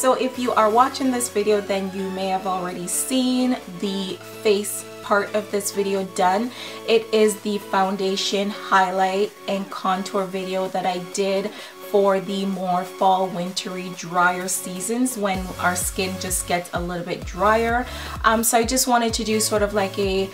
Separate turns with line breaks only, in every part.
so if you are watching this video, then you may have already seen the face part of this video done. It is the foundation, highlight, and contour video that I did for the more fall, wintry, drier seasons when our skin just gets a little bit drier. So I just wanted to do sort of like a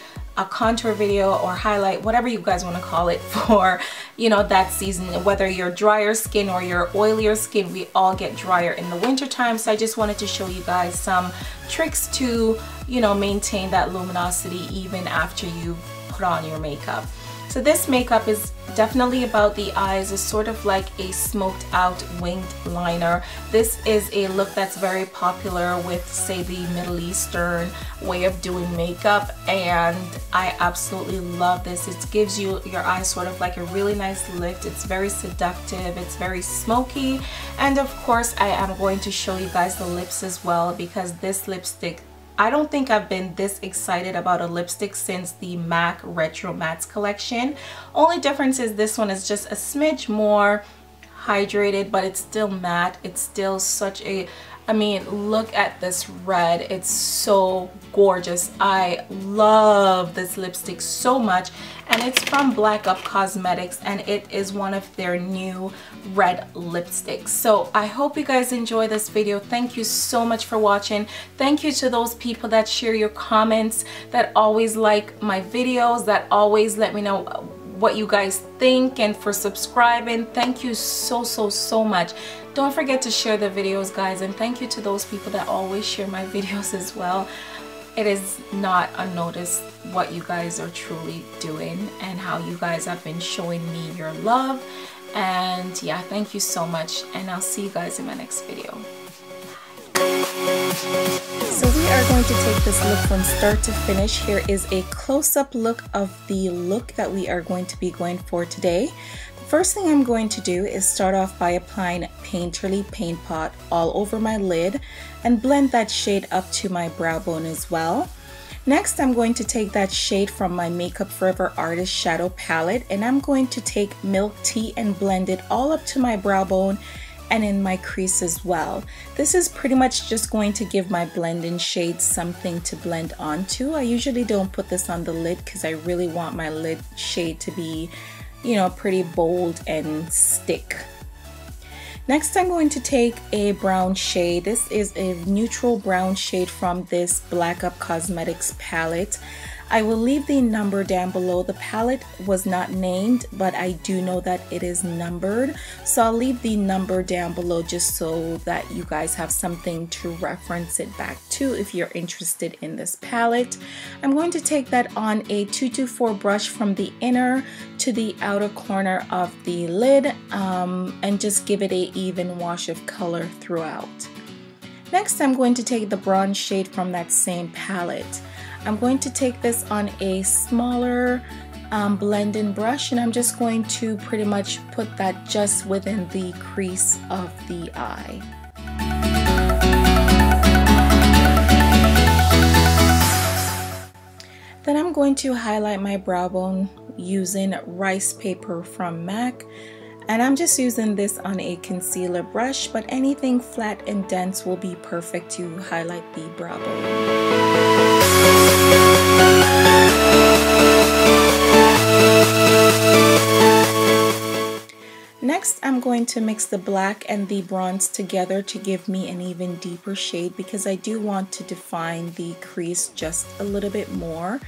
contour video or highlight, whatever you guys want to call it, for, you know, that season. Whether you're drier skin or you're oilier skin, we all get drier in the winter time. So I just wanted to show you guys some tricks to, you know, maintain that luminosity even after you put on your makeup. So this makeup is definitely about the eyes. It's sort of like a smoked out winged liner. This is a look that's very popular with, say, the Middle Eastern way of doing makeup, and I absolutely love this. It gives you your eyes sort of like a really nice lift. It's very seductive, it's very smoky, and of course I am going to show you guys the lips as well, because this lipstick, I don't think I've been this excited about a lipstick since the MAC Retro Mattes collection. Only difference is this one is just a smidge more hydrated, but it's still matte. It's still such a, I mean, look at this red. It's so gorgeous. I love this lipstick so much, and it's from Black Up Cosmetics, and it is one of their new red lipsticks. So I hope you guys enjoy this video. Thank you so much for watching. Thank you to those people that share your comments, that always like my videos, that always let me know what you guys think, and for subscribing. Thank you so much. Don't forget to share the videos, guys, and thank you to those people that always share my videos as well. It is not unnoticed what you guys are truly doing and how you guys have been showing me your love. And yeah, thank you so much, and I'll see you guys in my next video. So we are going to take this look from start to finish. Here is a close-up look of the look that we are going to be going for today. The first thing I'm going to do is start off by applying Painterly Paint Pot all over my lid and blend that shade up to my brow bone as well. Next, I'm going to take that shade from my Makeup Forever Artist Shadow Palette, and I'm going to take Milk Tea and blend it all up to my brow bone and in my crease as well. This is pretty much just going to give my blend-in shade something to blend onto. I usually don't put this on the lid because I really want my lid shade to be, you know, pretty bold and stick. Next, I'm going to take a brown shade. This is a neutral brown shade from this Black Up Cosmetics palette. I will leave the number down below. The palette was not named, but I do know that it is numbered. So I'll leave the number down below just so that you guys have something to reference it back to if you're interested in this palette. I'm going to take that on a 224 brush from the inner to the outer corner of the lid and just give it an even wash of color throughout. Next, I'm going to take the bronze shade from that same palette. I'm going to take this on a smaller blend-in brush, and I'm just going to pretty much put that just within the crease of the eye. Then I'm going to highlight my brow bone using Rice Paper from MAC. And I'm just using this on a concealer brush, but anything flat and dense will be perfect to highlight the brow bone. Next, I'm going to mix the black and the bronze together to give me an even deeper shade, because I do want to define the crease just a little bit more.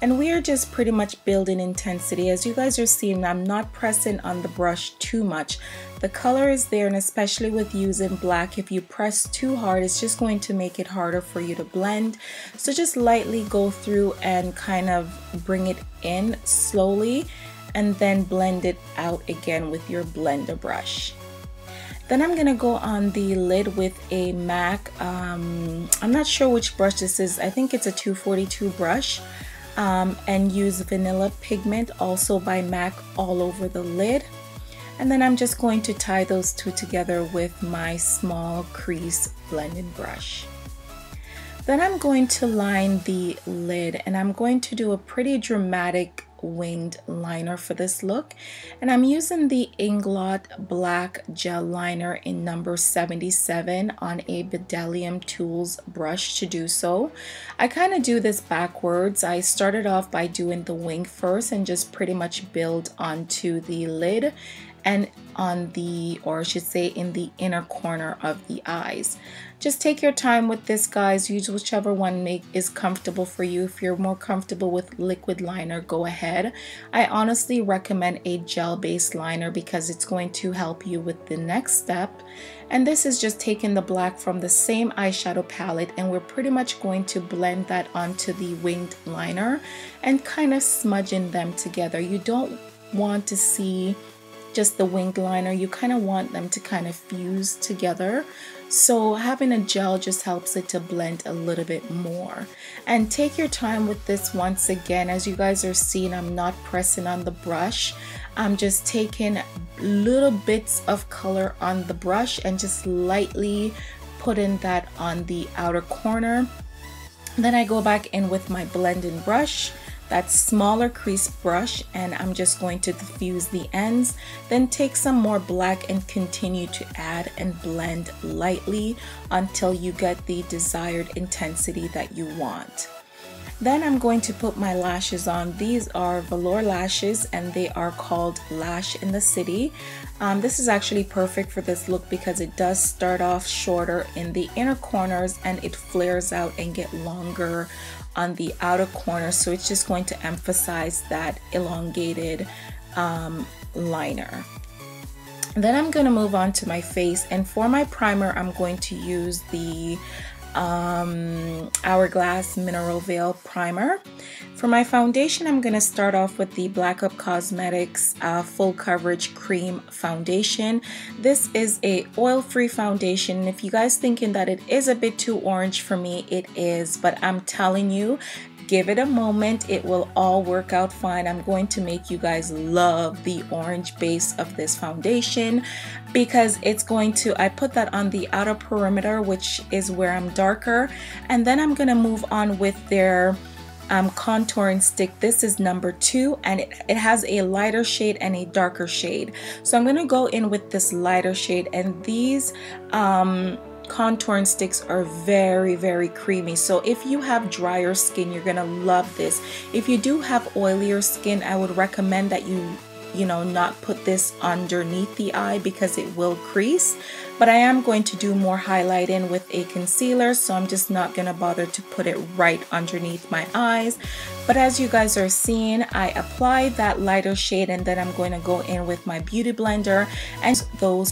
And we are just pretty much building intensity. As you guys are seeing, I'm not pressing on the brush too much. The color is there, and especially with using black, if you press too hard, it's just going to make it harder for you to blend. So just lightly go through and kind of bring it in slowly, and then blend it out again with your blender brush. Then I'm gonna go on the lid with a MAC, I'm not sure which brush this is. I think it's a 242 brush. And use Vanilla Pigment, also by MAC, all over the lid. And then I'm just going to tie those two together with my small crease blending brush. Then I'm going to line the lid, and I'm going to do a pretty dramatic winged liner for this look, and I'm using the Inglot Black Gel Liner in number 77 on a Bdellium Tools brush to do so. I kind of do this backwards. I started off by doing the wing first and just pretty much build onto the lid and on the, or I should say in the inner corner of the eyes. Just take your time with this, guys. Use whichever one is comfortable for you. If you're more comfortable with liquid liner, go ahead. I honestly recommend a gel-based liner because it's going to help you with the next step. And this is just taking the black from the same eyeshadow palette, and we're pretty much going to blend that onto the winged liner and kind of smudging them together. You don't want to see just the winged liner, you kind of want them to kind of fuse together. So having a gel just helps it to blend a little bit more. And take your time with this. Once again, as you guys are seeing, I'm not pressing on the brush. I'm just taking little bits of color on the brush and just lightly putting that on the outer corner. Then I go back in with my blending brush, that smaller crease brush, and I'm just going to diffuse the ends, then take some more black and continue to add and blend lightly until you get the desired intensity that you want. Then I'm going to put my lashes on. These are velour lashes and they are called Lash in the City. This is actually perfect for this look because it does start off shorter in the inner corners and it flares out and get longer on the outer corner, so it's just going to emphasize that elongated liner. Then I'm going to move on to my face, and for my primer I'm going to use the Hourglass Mineral Veil Primer. For my foundation, I'm going to start off with the Black Up Cosmetics Full Coverage Cream Foundation. This is a oil-free foundation. If you guys thinking that it is a bit too orange for me, it is, but I'm telling you, give it a moment, it will all work out fine. I'm going to make you guys love the orange base of this foundation because it's going to, I put that on the outer perimeter, which is where I'm darker, and then I'm going to move on with their contouring stick. This is number 2 and it has a lighter shade and a darker shade. So I'm going to go in with this lighter shade, and these contouring sticks are very creamy. So if you have drier skin, you're gonna love this. If you do have oilier skin, I would recommend that you not put this underneath the eye because it will crease. But I am going to do more highlighting with a concealer, so I'm just not gonna bother to put it right underneath my eyes. But as you guys are seeing, I apply that lighter shade and then I'm going to go in with my beauty blender and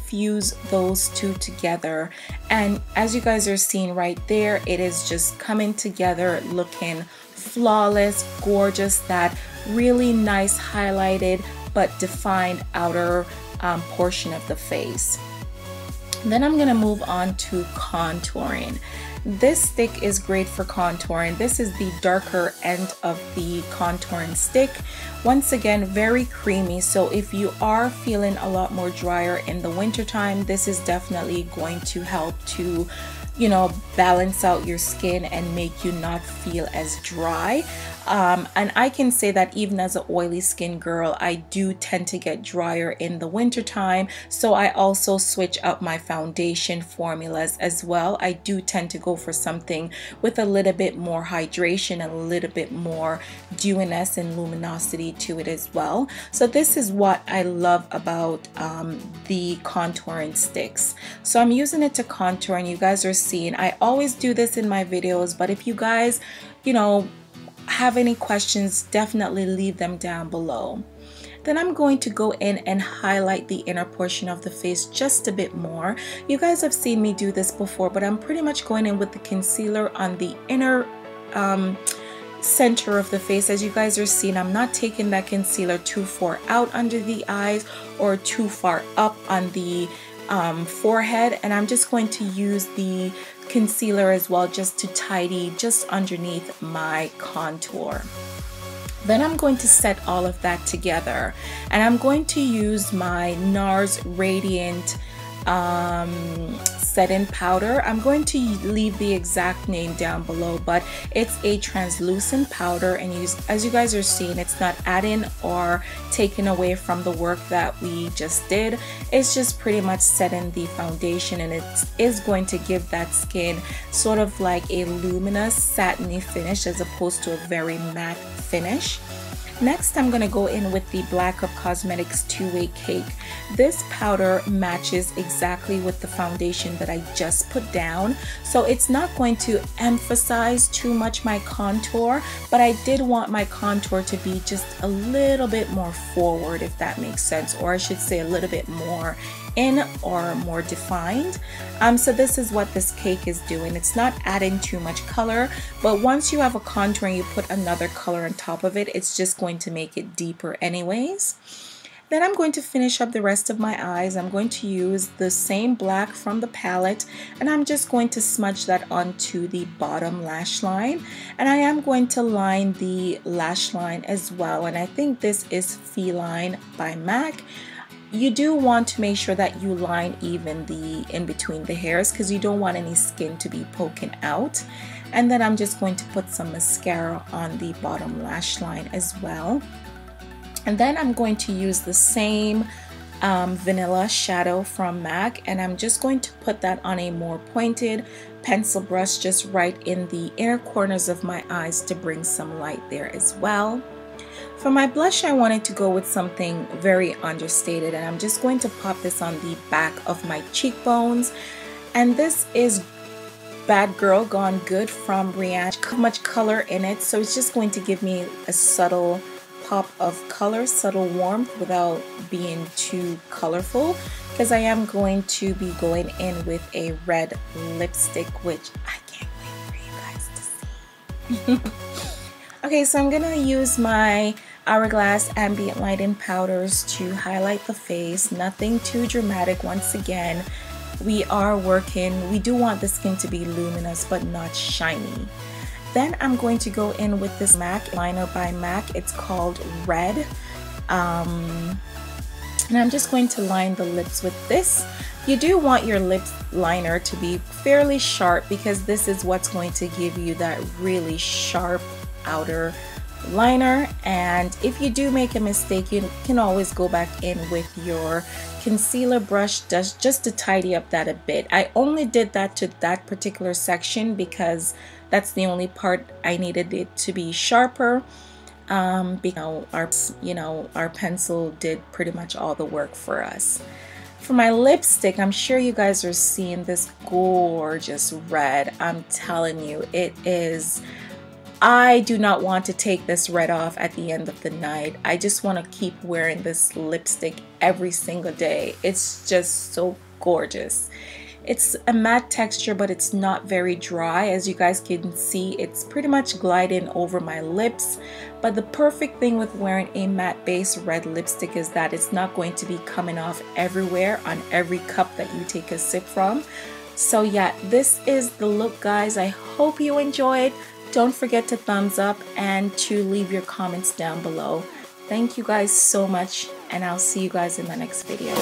fuse those two together. And as you guys are seeing right there, it is just coming together looking flawless, gorgeous, that really nice highlighted but defined outer portion of the face. Then I'm going to move on to contouring. This stick is great for contouring. This is the darker end of the contouring stick. Once again, very creamy. So if you are feeling a lot more drier in the winter time, this is definitely going to help to, balance out your skin and make you not feel as dry. And I can say that even as an oily skin girl, I do tend to get drier in the winter time. So I also switch up my foundation formulas as well. I do tend to go for something with a little bit more hydration and a little bit more dewiness and luminosity to it as well. So this is what I love about the contouring sticks. So I'm using it to contour, and you guys are seeing, I always do this in my videos, but if you guys, have any questions, definitely leave them down below. Then I'm going to go in and highlight the inner portion of the face just a bit more. You guys have seen me do this before, but I'm pretty much going in with the concealer on the inner center of the face. As you guys are seeing, I'm not taking that concealer too far out under the eyes or too far up on the forehead, and I'm just going to use the concealer as well just to tidy just underneath my contour. Then I'm going to set all of that together, and I'm going to use my Nars Radiant setting powder. I'm going to leave the exact name down below, but it's a translucent powder, and as you guys are seeing, it's not adding or taking away from the work that we just did. It's just pretty much setting the foundation, and it is going to give that skin sort of like a luminous satiny finish as opposed to a very matte finish. Next, I'm going to go in with the Black Up Cosmetics Two-Way Cake. This powder matches exactly with the foundation that I just put down, so it's not going to emphasize too much my contour, but I did want my contour to be just a little bit more forward, if that makes sense, or I should say a little bit more in or more defined. So this is what this cake is doing. It's not adding too much color, but once you have a contour and you put another color on top of it, it's just going to make it deeper anyways. Then I'm going to finish up the rest of my eyes. I'm going to use the same black from the palette, and I'm just going to smudge that onto the bottom lash line, and I am going to line the lash line as well, and I think this is Feline by MAC. You do want to make sure that you line even the in between the hairs, because you don't want any skin to be poking out. And then I'm just going to put some mascara on the bottom lash line as well. And then I'm going to use the same vanilla shadow from MAC, and I'm just going to put that on a more pointed pencil brush just right in the inner corners of my eyes to bring some light there as well. For my blush, I wanted to go with something very understated, and I'm just going to pop this on the back of my cheekbones. And this is Bad Girl Gone Good from Rihanna. Much color in it, so it's just going to give me a subtle pop of color, subtle warmth without being too colorful, because I am going to be going in with a red lipstick, which I can't wait for you guys to see. Okay, so I'm gonna use my Hourglass Ambient Lighting Powders to highlight the face. Nothing too dramatic. Once again, we do want the skin to be luminous but not shiny. Then I'm going to go in with this MAC liner by MAC. It's called Red. And I'm just going to line the lips with this. You do want your lip liner to be fairly sharp, because this is what's going to give you that really sharp outer liner. And if you do make a mistake, you can always go back in with your concealer brush just to tidy up that a bit. I only did that to that particular section because that's the only part I needed it to be sharper. Because our pencil did pretty much all the work for us. For my lipstick, I'm sure you guys are seeing this gorgeous red. I'm telling you, it is. I do not want to take this red off at the end of the night. I just want to keep wearing this lipstick every single day. It's just so gorgeous. It's a matte texture, but it's not very dry. As you guys can see, it's pretty much gliding over my lips. But the perfect thing with wearing a matte base red lipstick is that it's not going to be coming off everywhere on every cup that you take a sip from. So yeah, this is the look, guys. I hope you enjoyed. Don't forget to thumbs up and to leave your comments down below. Thank you guys so much, and I'll see you guys in the next video.